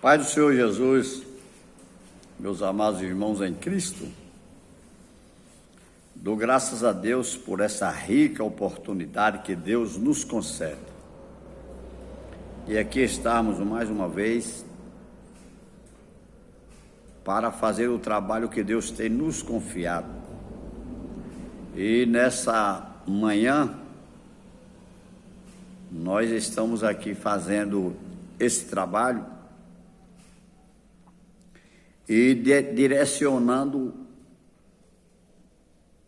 Pai do Senhor Jesus, meus amados irmãos em Cristo, dou graças a Deus por essa rica oportunidade que Deus nos concede. E aqui estamos mais uma vez para fazer o trabalho que Deus tem nos confiado. E nessa manhã, nós estamos aqui fazendo esse trabalho e direcionando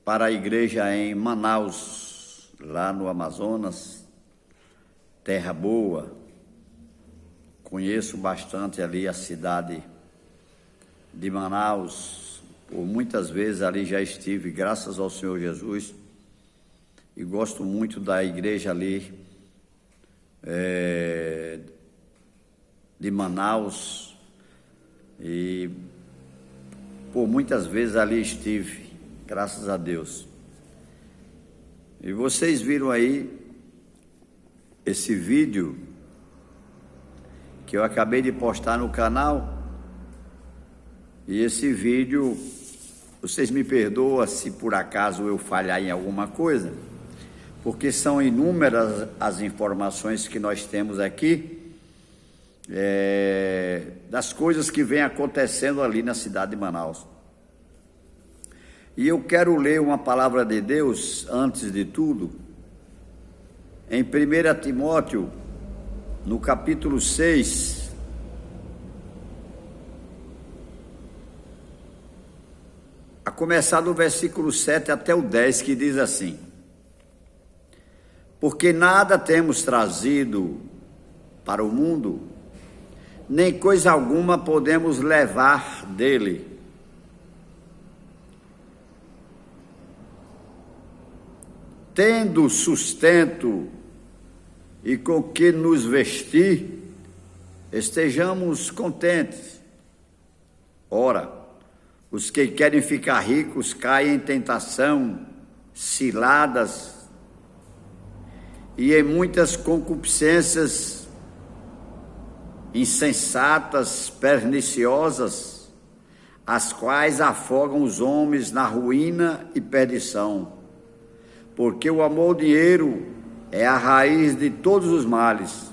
para a igreja em Manaus, lá no Amazonas, terra boa. Conheço bastante ali a cidade de Manaus, por muitas vezes ali já estive, graças ao Senhor Jesus, e gosto muito da igreja ali de Manaus, e por muitas vezes ali estive, graças a Deus. E vocês viram aí esse vídeo que eu acabei de postar no canal, e esse vídeo, vocês me perdoam se por acaso eu falhar em alguma coisa, porque são inúmeras as informações que nós temos aqui, das coisas que vem acontecendo ali na cidade de Manaus. E eu quero ler uma palavra de Deus, antes de tudo, em 1 Timóteo, no capítulo 6, a começar do versículo 7 até o 10, que diz assim: porque nada temos trazido para o mundo, nem coisa alguma podemos levar dele. Tendo sustento e com que nos vestir, estejamos contentes. Ora, os que querem ficar ricos caem em tentação, ciladas e em muitas concupiscências insensatas, perniciosas, as quais afogam os homens na ruína e perdição. Porque o amor ao dinheiro é a raiz de todos os males,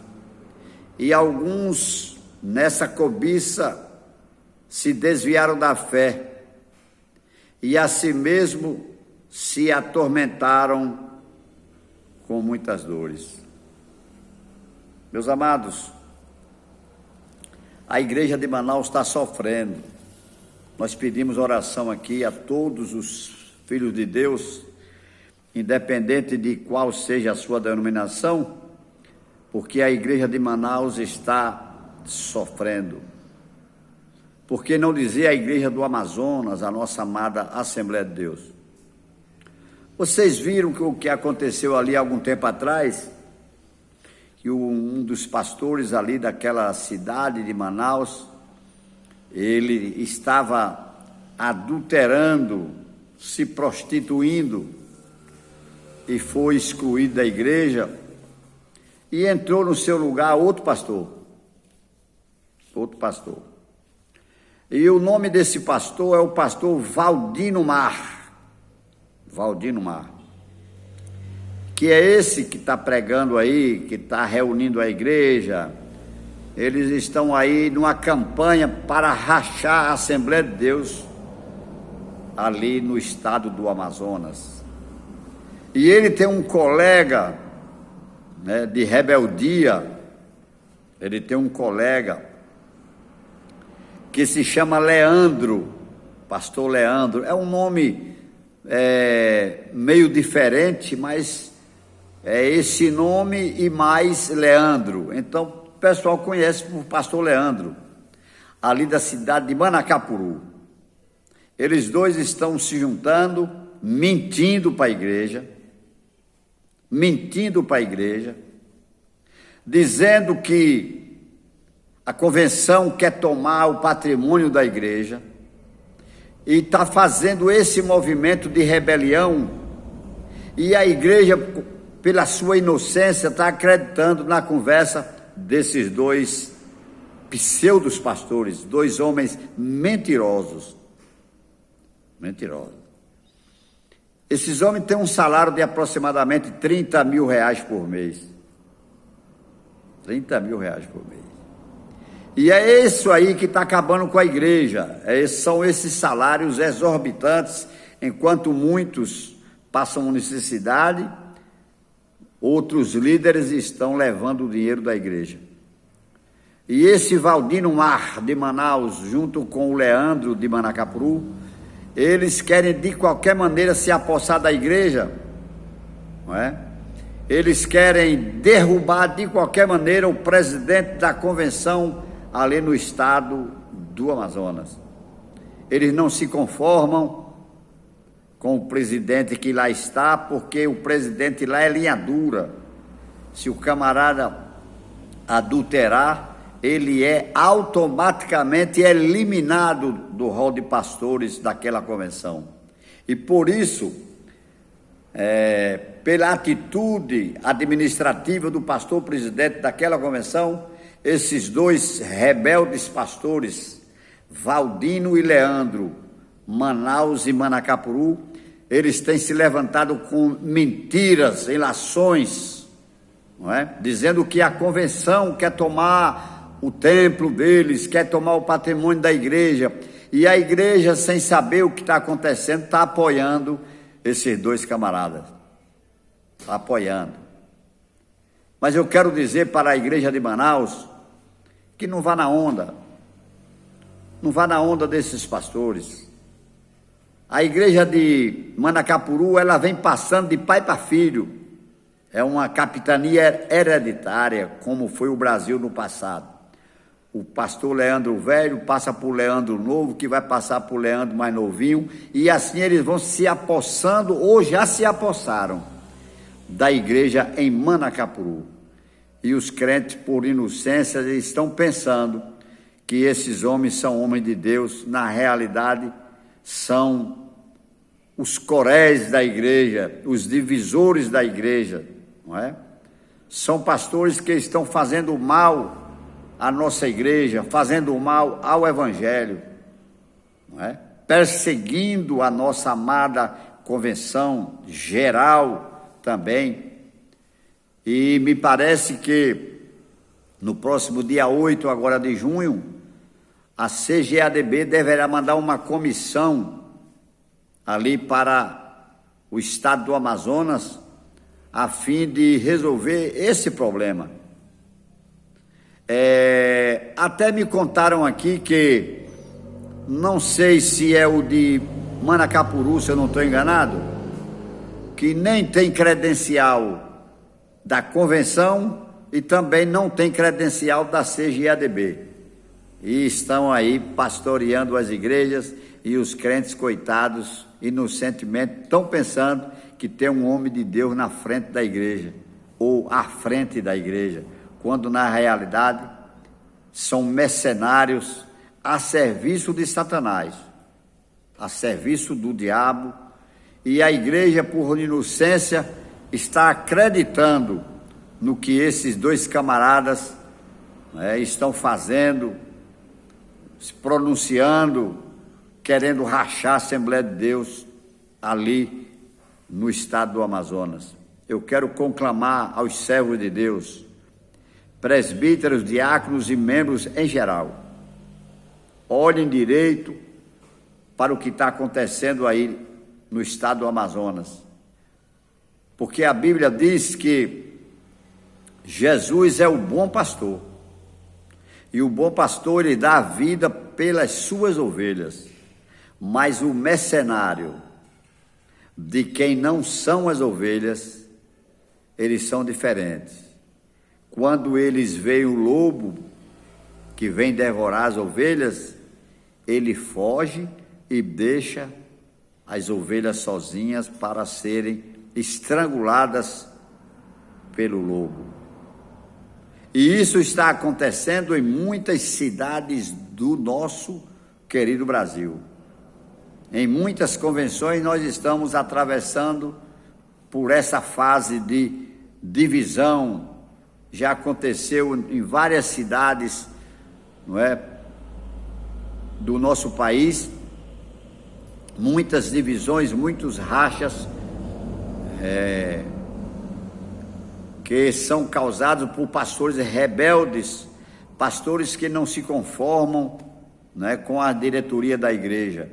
e alguns nessa cobiça se desviaram da fé, e a si mesmo se atormentaram com muitas dores. Meus amados, a igreja de Manaus está sofrendo. Nós pedimos oração aqui a todos os filhos de Deus, independente de qual seja a sua denominação, porque a igreja de Manaus está sofrendo. Por que não dizer a igreja do Amazonas, a nossa amada Assembleia de Deus? Vocês viram o que aconteceu ali há algum tempo atrás? Que um dos pastores ali daquela cidade de Manaus, ele estava adulterando, se prostituindo, e foi excluído da igreja, e entrou no seu lugar outro pastor. E o nome desse pastor é o pastor Valdino Mar, que é esse que está pregando aí, que está reunindo a igreja. Eles estão aí numa campanha para rachar a Assembleia de Deus ali no estado do Amazonas. E ele tem um colega, né, de rebeldia. Ele tem um colega que se chama Leandro, pastor Leandro. É um nome meio diferente, mas é esse nome e mais Leandro. Então o pessoal conhece por pastor Leandro, ali da cidade de Manacapuru. Eles dois estão se juntando, mentindo para a igreja, dizendo que a convenção quer tomar o patrimônio da igreja, e está fazendo esse movimento de rebelião, e a igreja, pela sua inocência, está acreditando na conversa desses dois pseudos pastores, 2 homens mentirosos. Mentirosos. Esses homens têm um salário de aproximadamente R$30 mil por mês. R$30 mil por mês. E é isso aí que está acabando com a igreja. São esses salários exorbitantes, enquanto muitos passam necessidade, outros líderes estão levando o dinheiro da igreja. E esse Valdino Mar de Manaus, junto com o Leandro de Manacapuru, eles querem de qualquer maneira se apossar da igreja, não é? Eles querem derrubar de qualquer maneira o presidente da convenção ali no estado do Amazonas. Eles não se conformam com o presidente que lá está, porque o presidente lá é linha dura. Se o camarada adulterar, ele é automaticamente eliminado do rol de pastores daquela convenção. E por isso, pela atitude administrativa do pastor presidente daquela convenção, esses 2 rebeldes pastores, Valdino e Leandro, Manaus e Manacapuru, eles têm se levantado com mentiras, ilações, não é? Dizendo que a convenção quer tomar o templo deles, quer tomar o patrimônio da igreja, e a igreja, sem saber o que está acontecendo, está apoiando esses 2 camaradas, está apoiando. Mas eu quero dizer para a igreja de Manaus, que não vá na onda, não vá na onda desses pastores. A igreja de Manacapuru, ela vem passando de pai para filho, é uma capitania hereditária, como foi o Brasil no passado. O pastor Leandro Velho passa por Leandro Novo, que vai passar por Leandro mais novinho, e assim eles vão se apossando, ou já se apossaram, da igreja em Manacapuru. E os crentes, por inocência, estão pensando que esses homens são homens de Deus. Na realidade, são os coréis da igreja, os divisores da igreja, não é? São pastores que estão fazendo mal à nossa igreja, fazendo mal ao evangelho, não é? Perseguindo a nossa amada convenção geral também. E me parece que no próximo dia 8 agora de junho, a CGADB deverá mandar uma comissão ali para o estado do Amazonas, a fim de resolver esse problema. Até me contaram aqui que, não sei se é o de Manacapuru, se eu não estou enganado, que nem tem credencial da convenção e também não tem credencial da CGADB. E estão aí pastoreando as igrejas, e os crentes, coitados, inocentemente, estão pensando que tem um homem de Deus na frente da igreja, ou à frente da igreja, quando na realidade são mercenários a serviço de Satanás, a serviço do diabo, e a igreja, por inocência, está acreditando no que esses 2 camaradas estão fazendo, se pronunciando, querendo rachar a Assembleia de Deus ali no estado do Amazonas. Eu quero conclamar aos servos de Deus, presbíteros, diáconos e membros em geral, olhem direito para o que está acontecendo aí no estado do Amazonas, porque a Bíblia diz que Jesus é o bom pastor, e o bom pastor, ele dá a vida pelas suas ovelhas, mas o mercenário, de quem não são as ovelhas, eles são diferentes. Quando eles veem o lobo que vem devorar as ovelhas, ele foge e deixa as ovelhas sozinhas para serem estranguladas pelo lobo. E isso está acontecendo em muitas cidades do nosso querido Brasil. Em muitas convenções nós estamos atravessando por essa fase de divisão. Já aconteceu em várias cidades não é, do nosso país, muitas divisões, muitos rachas que são causados por pastores rebeldes, pastores que não se conformam, né, com a diretoria da igreja,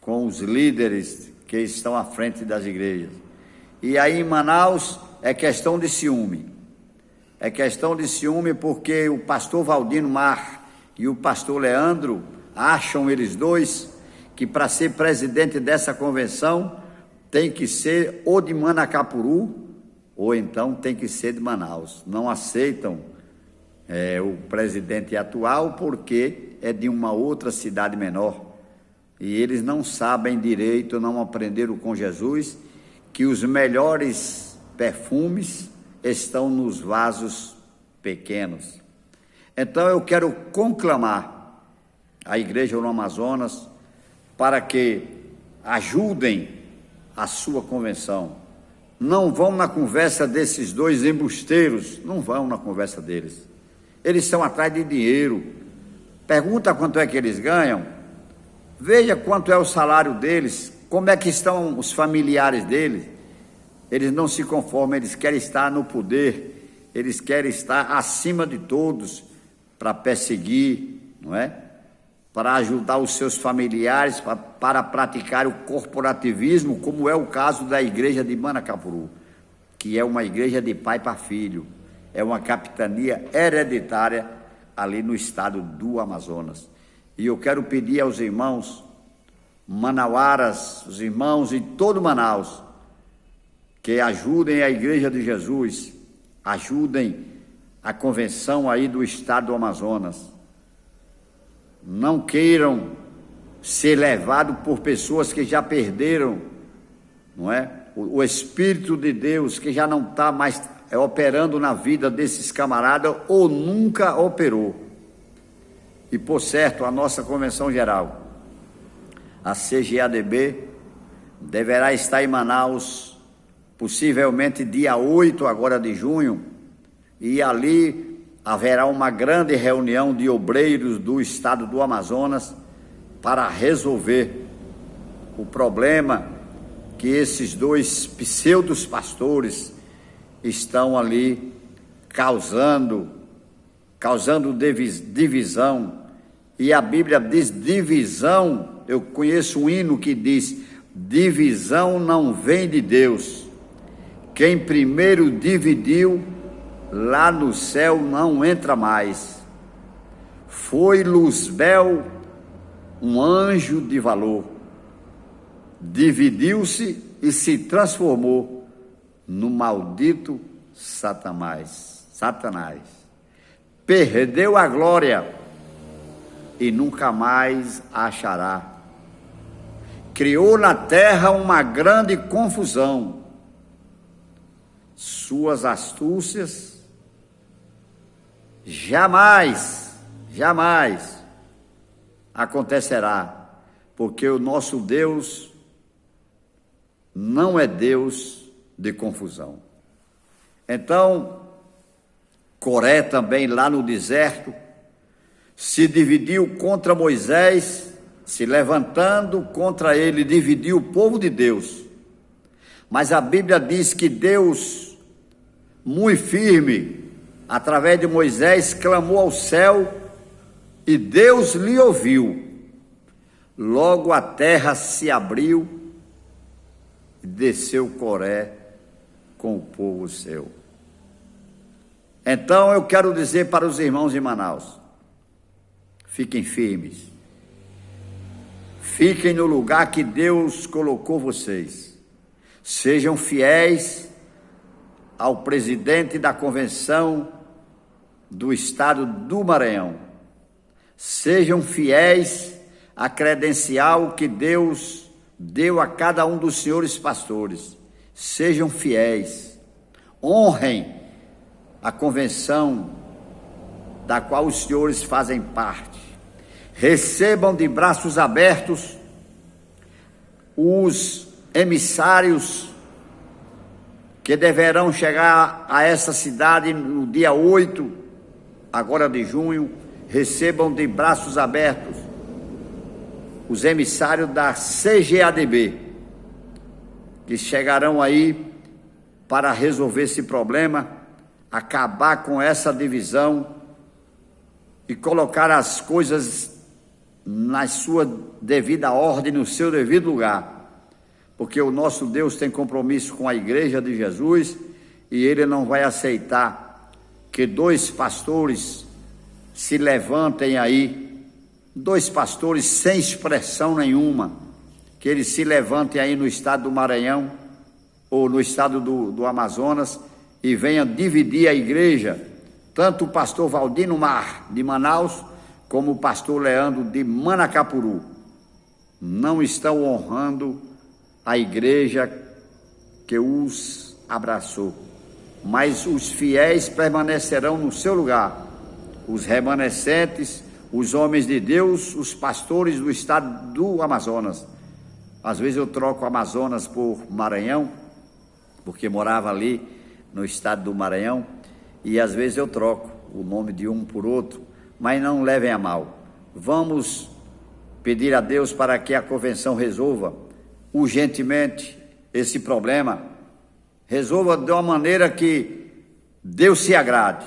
com os líderes que estão à frente das igrejas. E aí em Manaus é questão de ciúme. É questão de ciúme porque o pastor Valdino Mar e o pastor Leandro acham, eles dois, que para ser presidente dessa convenção tem que ser ou de Manacapuru ou então tem que ser de Manaus. Não aceitam o presidente atual porque é de uma outra cidade menor. E eles não sabem direito, não aprenderam com Jesus, que os melhores perfumes estão nos vasos pequenos. Então eu quero conclamar a igreja no Amazonas para que ajudem a sua convenção. Não vão na conversa desses dois embusteiros, não vão na conversa deles. Eles estão atrás de dinheiro. Pergunta quanto é que eles ganham, veja quanto é o salário deles, como é que estão os familiares deles. Eles não se conformam, eles querem estar no poder, eles querem estar acima de todos para perseguir, não é? Para ajudar os seus familiares, para praticar o corporativismo, como é o caso da igreja de Manacapuru, que é uma igreja de pai para filho, é uma capitania hereditária ali no estado do Amazonas. E eu quero pedir aos irmãos manauaras, os irmãos em todo Manaus, que ajudem a Igreja de Jesus, ajudem a convenção aí do estado do Amazonas. Não queiram ser levados por pessoas que já perderam, não é? O Espírito de Deus, que já não está mais operando na vida desses camaradas ou nunca operou. E por certo, a nossa convenção geral, a CGADB, deverá estar em Manaus possivelmente dia 8 agora de junho, e ali haverá uma grande reunião de obreiros do estado do Amazonas para resolver o problema que esses dois pseudos pastores estão ali causando divisão. E a Bíblia diz divisão. Eu conheço um hino que diz: divisão não vem de Deus. Quem primeiro dividiu, lá no céu não entra mais. Foi Luzbel, um anjo de valor. Dividiu-se e se transformou no maldito Satanás. Perdeu a glória e nunca mais a achará. Criou na terra uma grande confusão. Suas astúcias jamais acontecerá, porque o nosso Deus não é Deus de confusão. Então, Coré também lá no deserto se dividiu contra Moisés, se levantando contra ele, dividiu o povo de Deus. Mas a Bíblia diz que Deus, muito firme, através de Moisés, clamou ao céu e Deus lhe ouviu. Logo a terra se abriu e desceu Coré com o povo seu. Então eu quero dizer para os irmãos em Manaus: fiquem firmes, fiquem no lugar que Deus colocou vocês, sejam fiéis ao presidente da convenção do estado do Maranhão, sejam fiéis à credencial que Deus deu a cada um dos senhores pastores, sejam fiéis, honrem a convenção da qual os senhores fazem parte, recebam de braços abertos os emissários que deverão chegar a essa cidade no dia 8, agora de junho. recebam de braços abertos os emissários da CGADB, que chegarão aí para resolver esse problema, acabar com essa divisão e colocar as coisas na sua devida ordem, no seu devido lugar, porque o nosso Deus tem compromisso com a Igreja de Jesus e Ele não vai aceitar que dois pastores se levantem aí, dois pastores sem expressão nenhuma, que eles se levantem aí no estado do Maranhão ou no estado do Amazonas e venham dividir a igreja, tanto o pastor Valdino Mar, de Manaus, como o pastor Leandro, de Manacapuru. Não estão honrando a igreja que os abraçou, mas os fiéis permanecerão no seu lugar, os remanescentes, os homens de Deus, os pastores do estado do Amazonas. Às vezes eu troco Amazonas por Maranhão, porque morava ali no estado do Maranhão, e às vezes eu troco o nome de um por outro, mas não levem a mal. Vamos pedir a Deus para que a convenção resolva urgentemente esse problema, resolva de uma maneira que Deus se agrade.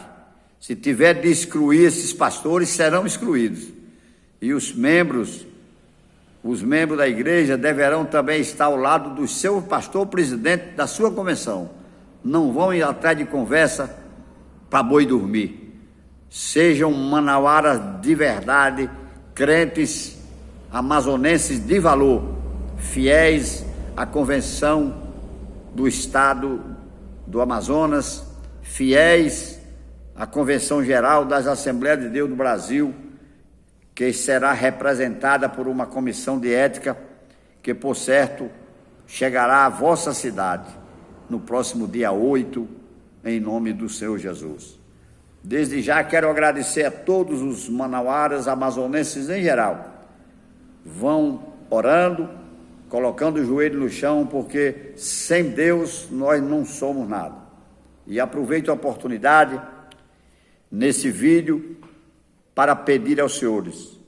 Se tiver de excluir esses pastores, serão excluídos. E os membros da igreja deverão também estar ao lado do seu pastor presidente da sua convenção. Não vão ir atrás de conversa para boi dormir. Sejam manauaras de verdade, crentes amazonenses de valor, fiéis à convenção do estado do Amazonas, fiéis à Convenção Geral das Assembleias de Deus do Brasil, que será representada por uma comissão de ética que, por certo, chegará à vossa cidade no próximo dia 8, em nome do Senhor Jesus. Desde já quero agradecer a todos os manauaras amazonenses em geral. Vão orando, colocando o joelho no chão, porque sem Deus nós não somos nada. E aproveito a oportunidade nesse vídeo para pedir aos senhores,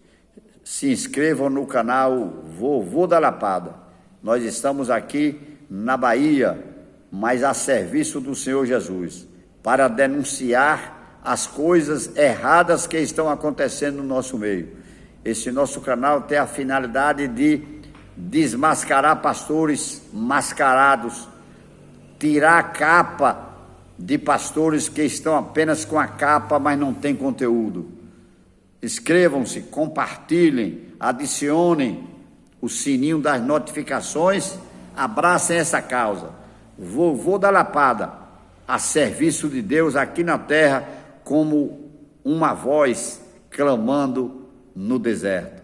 se inscrevam no canal Vovô da Lapada. Nós estamos aqui na Bahia, mas a serviço do Senhor Jesus, para denunciar as coisas erradas que estão acontecendo no nosso meio. Esse nosso canal tem a finalidade de desmascarar pastores mascarados, tirar a capa de pastores que estão apenas com a capa, mas não tem conteúdo. Inscrevam-se, compartilhem, adicionem o sininho das notificações, abracem essa causa. Vovô da Lapada, a serviço de Deus aqui na terra, como uma voz clamando no deserto.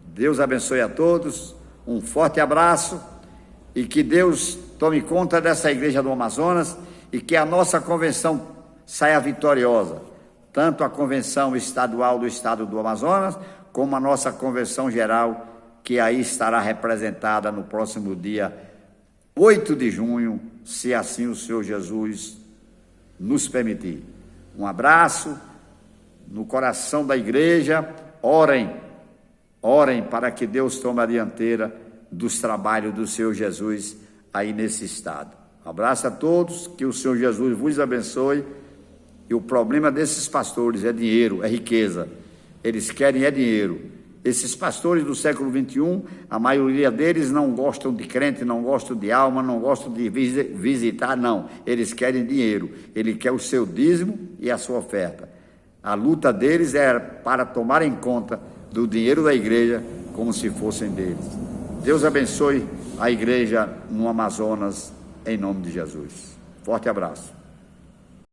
Deus abençoe a todos, um forte abraço e que Deus tome conta dessa igreja do Amazonas e que a nossa convenção saia vitoriosa, tanto a convenção estadual do estado do Amazonas, como a nossa convenção geral, que aí estará representada no próximo dia 8 de junho, se assim o Senhor Jesus nos permitir. Um abraço no coração da igreja, orem para que Deus tome a dianteira dos trabalhos do Senhor Jesus aí nesse estado. Um abraço a todos, que o Senhor Jesus vos abençoe. E o problema desses pastores é dinheiro, é riqueza. Eles querem é dinheiro. Esses pastores do século XXI, a maioria deles não gostam de crente, não gostam de alma, não gostam de visitar, não. Eles querem dinheiro. Ele quer o seu dízimo e a sua oferta. A luta deles é para tomarem conta do dinheiro da igreja como se fossem deles. Deus abençoe a igreja no Amazonas, em nome de Jesus. Forte abraço.